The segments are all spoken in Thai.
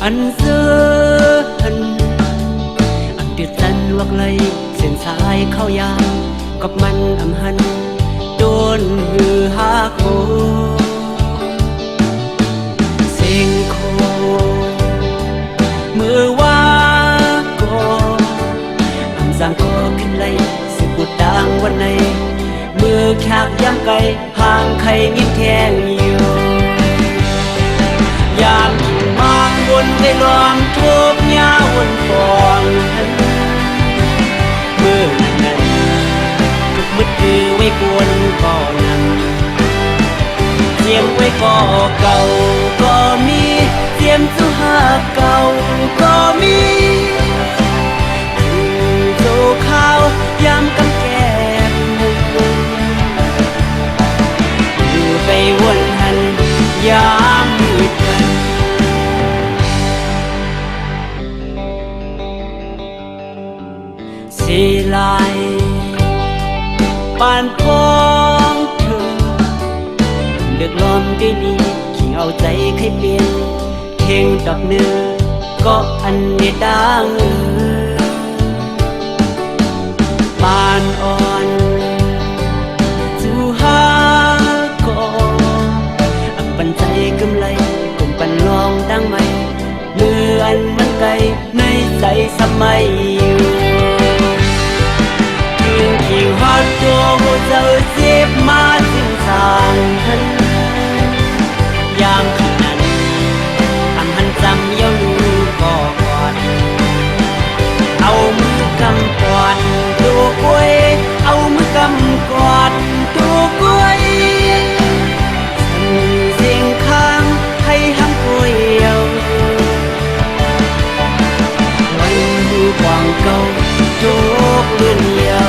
anh xưa hình anh tuyệt danh hoặc lấyเส้นสายเข้ายามกับมันอำหันโดนหือหาโคเสียงโคมือว่าก็อำสังก็ขึ้นไล่สิบุดดังวันไหนมือขากย่างไก่ห่างไข่งิ้มแทงอยู่ยามกิ่งมางวนได้ล้อมทุบยาวนฟองมือนั้นทุกมืดคือไว้กวนก่อนั้นเสียงไว้ก่อเก่าก็มีเสียงสุหาเก่าก็มีโซข้าวยามกำแก้มอยู่ไปวนหันยามมืดกันสีลายปานพองเธอเลือกล้อมด้วยนี้ขิงเอาใจใครเปลี่ยนเข่งดอกเนื้อก็อันนี้ดังปานอ่อนสู่หาก็อักปันใจกำไรกลมปันลองดังไหมเมื่ออันมันไกลในใจสมัยอยู่ที่ฮอดตัวหัวใจเจ็บมาสิ้นทางหันยามที่นั้นทำหันจำเย้าลูก่อนเอามือกำกอดตัวกล้วยเอามือกำกอดตัวกล้วยฉันเสียงข้างให้ห้ามกล้วยวันมือกวางเก่าโจกเลื่อนเยา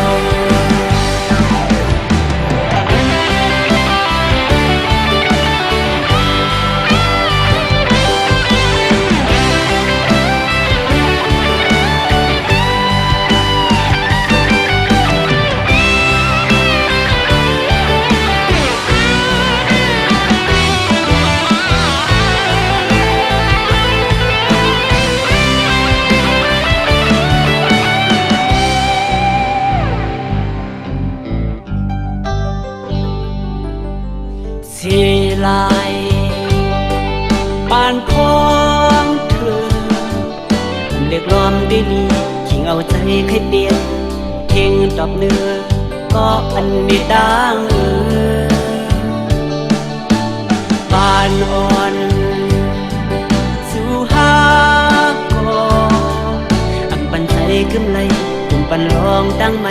สีลายปานพองเธอเรียกล้อมด้วยนี้ขิงเอาใจใครเปลี่ยนเข่งดอกเนื้อก็อันนี้ดังปานอ่อนสู่หาก็อักปันใจขึ้นไหลกลุ่มปันลองดังไหม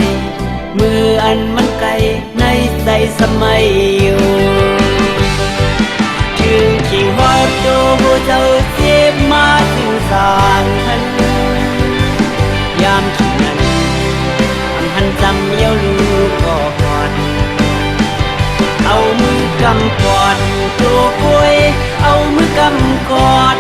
มืออันมันไกลในใจสมัยอยู่ที่ฮอดตัวหัวใจเจ็บมาสิ้นสางหันยามที่นั้นหันจำเย้าลูก่อนเอามือกำกอดตัวกล้วยเอามือกำกอด